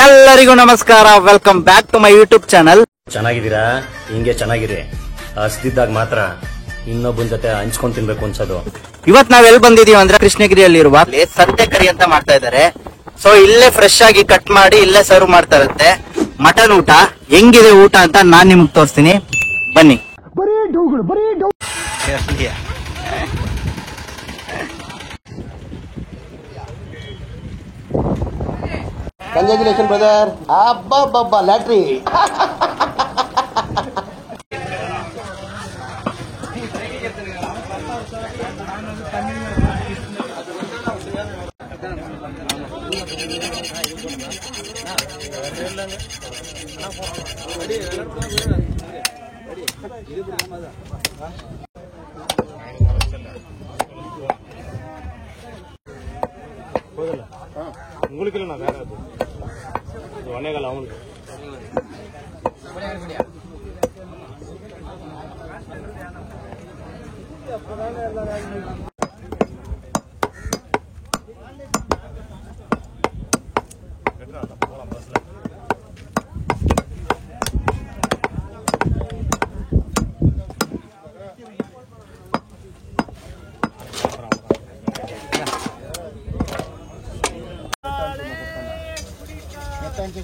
ಎಲ್ಲರಿಗೂ ನಮಸ್ಕಾರ, welcome back to my YouTube channel. ಚೆನ್ನಾಗಿದ್ದೀರಾ? ಹಿಂಗೆ ಚೆನ್ನಾಗಿರಿ. ಹಸ್ದಿದ್ದಾಗ ಮಾತ್ರ ಇನ್ನೊಬ್ಬನ ಜೊತೆ ಹಂಚ್ಕೊಂಡ್ ತಿನ್ಬೇಕು ಅನ್ಸೋದು. ಇವತ್ ನಾವ್ ಎಲ್ಲಿ ಬಂದಿದೀವಿ ಅಂದ್ರೆ ಕೃಷ್ಣಗಿರಿಯಲ್ಲಿರುವ ಸಂತೆ ಕರಿ ಅಂತ ಮಾಡ್ತಾ ಇದಾರೆ. ಸೊ ಇಲ್ಲೇ ಫ್ರೆಶ್ ಆಗಿ ಕಟ್ ಮಾಡಿ ಇಲ್ಲೇ ಸರ್ವ್ ಮಾಡ್ತಾ ಇರುತ್ತೆ. ಮಟನ್ ಊಟ ಹೆಂಗಿದೆ ಊಟ ಅಂತ ನಾನ್ ನಿಮ್ಗೆ ತೋರಿಸ್ತೀನಿ, ಬನ್ನಿ. Congratulation brother. ಅಬ್ಬಬ್ಬಬ್ಬ ಲ್ಯಾಟ್ರಿ. உங்களுக்கு நான் வேற ஒன்னேகால் அவங்களுக்கு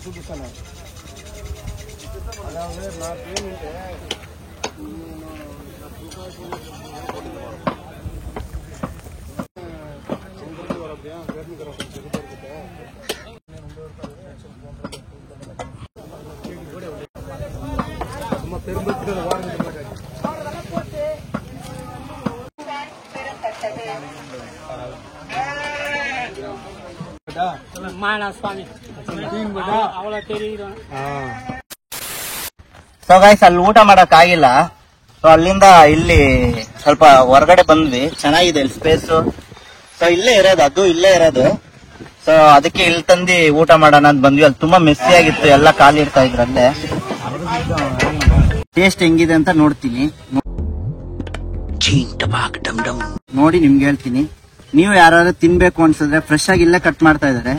చూపిస్తాను. అలాగే నాకేంటంటే ಸೊ ಗೈಸ್, ಅಲ್ಲಿ ಊಟ ಮಾಡಕ್ ಆಗಿಲ್ಲ. ಸೊ ಅಲ್ಲಿಂದ ಇಲ್ಲಿ ಸ್ವಲ್ಪ ಹೊರಗಡೆ ಬಂದ್ವಿ. ಚೆನ್ನಾಗಿದೆ ಇಲ್ಲಿ ಸ್ಪೇಸ್. ಸೊ ಇಲ್ಲೇ ಇರೋದು, ಅದು ಇಲ್ಲೇ ಇರೋದು. ಸೊ ಅದಕ್ಕೆ ಇಲ್ಲಿ ತಂದು ಊಟ ಮಾಡೋಣ ಅಂತ ಬಂದ್ವಿ. ಅಲ್ಲಿ ತುಂಬಾ ಮೆಸ್ಸಿ ಆಗಿತ್ತು, ಎಲ್ಲ ಖಾಲಿ ಇರ್ತಾ ಇದ್ರಲ್ಲೇ. ಟೇಸ್ಟ್ ಹೆಂಗಿದೆ ಅಂತ ನೋಡ್ತೀನಿ, ನೋಡಿ ನಿಮ್ಗೆ ಹೇಳ್ತೀನಿ. ನೀವು ಯಾರು ತಿನ್ಬೇಕು ಅನ್ಸಿದ್ರೆ ಫ್ರೆಶ್ ಆಗಿ ಇಲ್ಲೇ ಕಟ್ ಮಾಡ್ತಾ ಇದಾರೆ.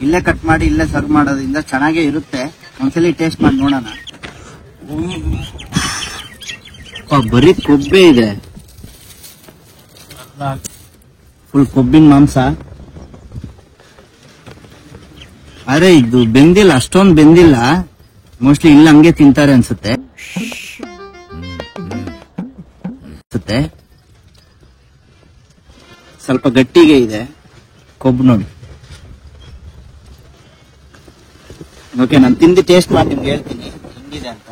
ಇಲ್ಲೇ ಕಟ್ ಮಾಡಿ ಇಲ್ಲೇ ಸರ್ವ್ ಮಾಡೋದ್ರಿಂದ ಚೆನ್ನಾಗೇ ಇರುತ್ತೆ. ಒಂದ್ಸಲಿ ಟೇಸ್ಟ್ ಮಾಡಿ ನೋಡೋಣ. ಬರೀ ಕೊಬ್ಬೆ ಇದೆ, ಫುಲ್ ಕೊಬ್ಬಿನ ಮಾಂಸ. ಆದ್ರೆ ಇದು ಬೆಂದಿಲ್ಲ, ಅಷ್ಟೊಂದು ಬೆಂದಿಲ್ಲ. ಮೋಸ್ಟ್ಲಿ ಇಲ್ಲ ಹಂಗೆ ತಿಂತಾರೆ ಅನ್ಸುತ್ತೆ. ಸ್ವಲ್ಪ ಗಟ್ಟಿಗೆ ಇದೆ ಕೊಬ್ಬು, ನೋಡಿ. ಓಕೆ, ನಾನು ತಿಂದು ಟೇಸ್ಟ್ ಮಾಡಿ ನಿಮ್ಗೆ ಹೇಳ್ತೀನಿ ಹೆಂಗಿದೆ ಅಂತ.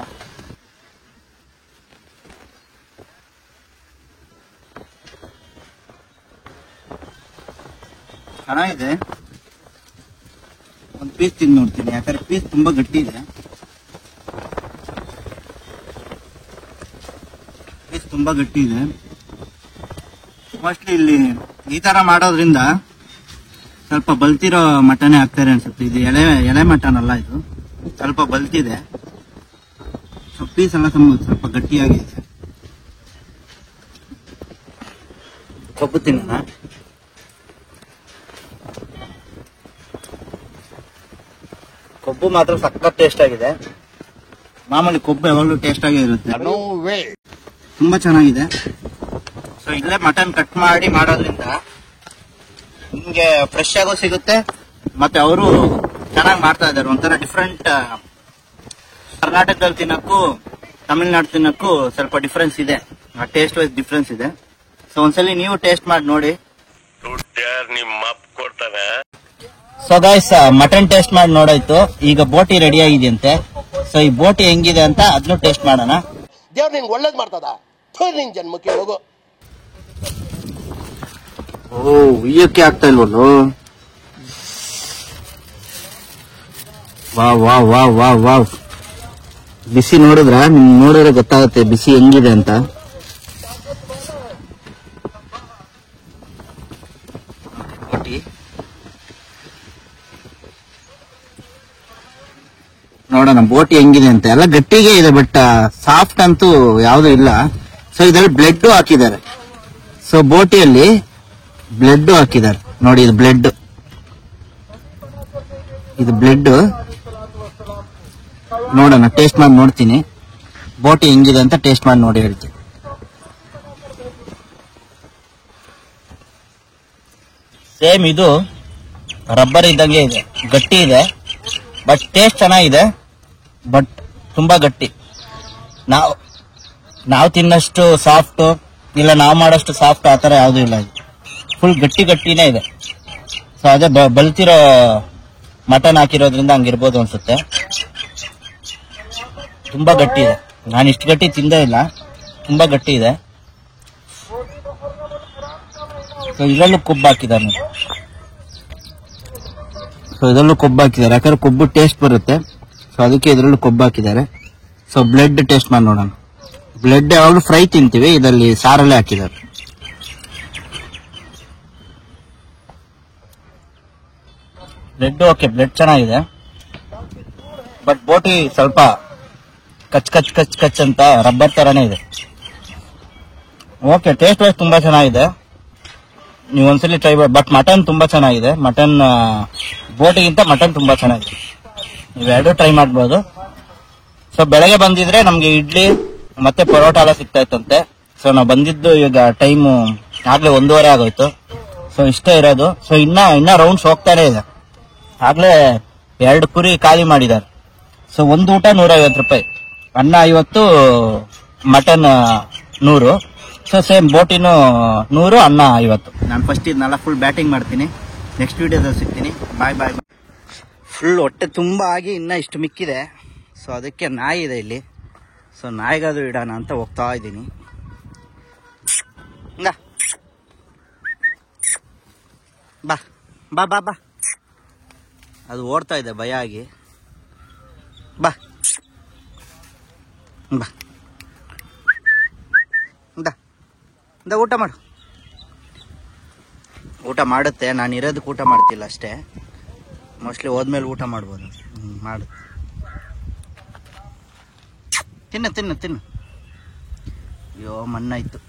ಚೆನ್ನಾಗಿದೆ. ಒಂದು ಪೀಸ್ ತಿಂದು ನೋಡ್ತೀನಿ, ಯಾಕಂದ್ರೆ ಪೀಸ್ ತುಂಬಾ ಗಟ್ಟಿ ಇದೆ. ಮೋಸ್ಟ್ಲಿ ಇಲ್ಲಿ ಈ ತರ ಮಾಡೋದ್ರಿಂದ ಸ್ವಲ್ಪ ಬಲ್ತಿರೋ ಮಟನೇ ಹಾಕ್ತಾರೆ ಅನ್ಸುತ್ತೆ. ಇದು ಎಲೆ ಮಟನ್ ಅಲ್ಲ, ಇದು ಸ್ವಲ್ಪ ಬಲ್ತಿದೆ. ಪೀಸ್ ಎಲ್ಲ ಸ್ವಲ್ಪ ಗಟ್ಟಿಯಾಗಿದೆ. ಕೊಬ್ಬು ತಿನ್ನೋಣ. ಕೊಬ್ಬು ಮಾತ್ರ ಸಖತ್ ಟೇಸ್ಟ್ ಆಗಿದೆ. ಮಾಮೂಲಿ ಕೊಬ್ಬು ಯಾವಾಗಲೂ ಟೇಸ್ಟ್ ಆಗೇ ಇರುತ್ತೆ. ತುಂಬಾ ಚೆನ್ನಾಗಿದೆ. ಸೊ ಇಲ್ಲೇ ಮಟನ್ ಕಟ್ ಮಾಡಿ ಮಾಡೋದ್ರಿಂದ ನಿಮ್ಗೆ ಫ್ರೆಶ್ ಆಗೋ ಸಿಗುತ್ತೆ. ಮತ್ತೆ ಅವರು ಚೆನ್ನಾಗಿ ಮಾಡ್ತಾ ಇದ್ದಾರೆ. ಒಂಥರ ಡಿಫ್ರೆಂಟ್. ಕರ್ನಾಟಕದಲ್ಲಿ ತಿನ್ನಕ್ಕೂ ತಮಿಳ್ನಾಡು ತಿನ್ನಕ್ಕೂ ಸ್ವಲ್ಪ ಡಿಫ್ರೆನ್ಸ್ ಇದೆ, ಟೇಸ್ಟ್ ವೈಸ್ ಡಿಫ್ರೆನ್ಸ್ ಇದೆ. ಸೊ ಒಂದ್ಸಲಿ ನೀವು ಟೇಸ್ಟ್ ಮಾಡಿ ನೋಡಿ. ಸೊ ಗೈಸ್, ಮಟನ್ ಟೇಸ್ಟ್ ಮಾಡಿ ನೋಡಾಯ್ತು. ಈಗ ಬೋಟಿ ರೆಡಿ ಆಗಿದೆಯಂತೆ. ಸೊ ಈ ಬೋಟಿ ಹೆಂಗಿದೆ ಅಂತ ಅದನ್ನು ಟೇಸ್ಟ್ ಮಾಡೋಣ. ದೇವ್ರು ನಿನ್ಗೆ ಒಳ್ಳೇದ್ ಮಾಡ್ತದ, ನಿನ್ ಜನ್ಮಕ್ಕೆ ಹೋಗು. ಓ, ಉಯ್ಯಕ್ಕೆ ಆಗ್ತಾ ಇಲ್ವಲ್ಲೋ. Wow wow wow wow wow. ಬಿಸಿ ನೋಡಿದ್ರೆ ಗೊತ್ತಾಗುತ್ತೆ ಬಿಸಿ ಹೆಂಗಿದೆ ಅಂತ. ನೋಡೋಣ ಬೋಟಿ ಹೆಂಗಿದೆ ಅಂತ. ಎಲ್ಲ ಗಟ್ಟಿಗೆ ಇದೆ, ಬಟ್ ಸಾಫ್ಟ್ ಅಂತೂ ಯಾವ್ದು ಇಲ್ಲ. ಸೊ ಇದರಲ್ಲಿ ಬ್ಲೆಡ್ ಹಾಕಿದ್ದಾರೆ. ಸೊ ಬೋಟಿಯಲ್ಲಿ ಬ್ಲೆಡ್ ಹಾಕಿದ್ದಾರೆ ನೋಡಿ. ಇದು ಬ್ಲೆಡ್ ನೋಡೋಣ, ಟೇಸ್ಟ್ ಮಾಡಿ ನೋಡ್ತೀನಿ. ಬೋಟಿ ಹೆಂಗಿದೆ ಅಂತ ಟೇಸ್ಟ್ ಮಾಡಿ ನೋಡಿ ಹೇಳ್ತೀನಿ. ಸೇಮ್ ಇದು ರಬ್ಬರ್ ಇದ್ದಂಗೆ ಇದೆ, ಗಟ್ಟಿ ಇದೆ. ಬಟ್ ಟೇಸ್ಟ್ ಚೆನ್ನಾಗಿದೆ, ಬಟ್ ತುಂಬಾ ಗಟ್ಟಿ. ನಾವು ತಿನ್ನಷ್ಟು ಸಾಫ್ಟ್ ಇಲ್ಲ, ನಾವು ಮಾಡೋಷ್ಟು ಸಾಫ್ಟ್ ಆತರ ಯಾವ್ದು ಇಲ್ಲ. ಇದು ಫುಲ್ ಗಟ್ಟಿನೇ ಇದೆ. ಸೊ ಅದೇ ಬಲ್ತಿರೋ ಮಟನ್ ಹಾಕಿರೋದ್ರಿಂದ ಹಂಗಿರ್ಬೋದು ಅನ್ಸುತ್ತೆ. ತುಂಬಾ ಗಟ್ಟಿ ಇದೆ. ನಾನು ಇಷ್ಟು ಗಟ್ಟಿ ತಿಂದೇ ಇಲ್ಲ, ತುಂಬಾ ಗಟ್ಟಿ ಇದೆ. ಸೊ ಇದರಲ್ಲೂ ಕೊಬ್ಬು ಹಾಕಿದ್ದಾರೆ. ಸೊ ಇದರಲ್ಲೂ ಕೊಬ್ಬು ಹಾಕಿದ್ದಾರೆ, ಯಾಕಂದ್ರೆ ಕೊಬ್ಬು ಟೇಸ್ಟ್ ಬರುತ್ತೆ. ಸೊ ಅದಕ್ಕೆ ಇದರಲ್ಲೂ ಕೊಬ್ಬು ಹಾಕಿದ್ದಾರೆ. ಸೊ ಬ್ಲೆಡ್ ಟೇಸ್ಟ್ ಮಾಡಿ ನೋಡೋಣ. ಬ್ಲೆಡ್ ಯಾವಾಗಲೂ ಫ್ರೈ ತಿಂತೀವಿ, ಇದರಲ್ಲಿ ಸಾರಲ್ಲೇ ಹಾಕಿದ್ದಾರೆ. ಬ್ಲೆಡ್ ಓಕೆ, ಬ್ಲೆಡ್ ಚೆನ್ನಾಗಿದೆ. ಬಟ್ ಬೋಟಿ ಸ್ವಲ್ಪ ಕಚ್ ಅಂತ ರಬ್ಬರ್ ತರಾನೇ ಇದೆ. ಓಕೆ, ಟೇಸ್ಟ್ ವೈಸ್ ತುಂಬಾ ಚೆನ್ನಾಗಿದೆ, ನೀವು ಒಂದ್ಸಲಿ ಟ್ರೈ ಮಾಡಿ. ಬಟ್ ಮಟನ್ ತುಂಬಾ ಚೆನ್ನಾಗಿದೆ. ಮಟನ್ ಬೋಟಿಗಿಂತ ಮಟನ್ ತುಂಬಾ ಚೆನ್ನಾಗಿದೆ. ನೀವೆರಡು ಟ್ರೈ ಮಾಡ್ಬೋದು. ಸೊ ಬೆಳಗ್ಗೆ ಬಂದಿದ್ರೆ ನಮ್ಗೆ ಇಡ್ಲಿ ಮತ್ತೆ ಪರೋಟ ಎಲ್ಲ ಸಿಗ್ತಾ ಇತ್ತಂತೆ. ಸೊ ನಾವು ಬಂದಿದ್ದು ಈಗ ಟೈಮು ಆಗ್ಲೇ 1:30 ಆಗೋಯ್ತು. ಸೊ ಇಷ್ಟೇ ಇರೋದು. ಸೊ ಇನ್ನ ರೌಂಡ್ಸ್ ಹೋಗ್ತಾನೆ ಇದೆ. ಆಗ್ಲೇ 2 ಕುರಿ ಖಾಲಿ ಮಾಡಿದ್ದಾರೆ. ಸೊ ಒಂದು ಊಟ 150 ರೂಪಾಯಿ, ಅನ್ನ 50, ಮಟನ್ 100. ಸೊ ಸೇಮ್ ಬೋಟಿನೂ 100, ಅನ್ನ 50. ನಾನು ಫಸ್ಟ್ ಇದನ್ನೆಲ್ಲ ಫುಲ್ ಬ್ಯಾಟಿಂಗ್ ಮಾಡ್ತೀನಿ. ನೆಕ್ಸ್ಟ್ ವಿಡಿಯೋದಲ್ಲಿ ಸಿಗ್ತೀನಿ. ಬಾಯ್. ಫುಲ್ ಹೊಟ್ಟೆ ತುಂಬ ಆಗಿ ಇನ್ನ ಇಷ್ಟು ಮಿಕ್ಕಿದೆ. ಸೊ ಅದಕ್ಕೆ ನಾಯಿ ಇದೆ ಇಲ್ಲಿ. ಸೊ ನಾಯಿಗಾದ್ರೂ ಇಡೋಣ ಅಂತ ಹೋಗ್ತಾ ಇದ್ದೀನಿ. ಬಾ ಅದು ಓಡ್ತಾ ಇದೆ ಭಯ ಆಗಿ. ಬಾ ಊಟ ಮಾಡು. ಊಟ ಮಾಡುತ್ತೆ, ನಾನು ಇರೋದಕ್ಕೆ ಊಟ ಮಾಡ್ತಿಲ್ಲ ಅಷ್ಟೇ. ಮೋಸ್ಟ್ಲಿ ಹೋದ್ಮೇಲೆ ಊಟ ಮಾಡ್ಬೋದು. ಮಾಡು, ತಿನ್ನು. ಅಯ್ಯೋ ಮಣ್ಣಾಯ್ತು.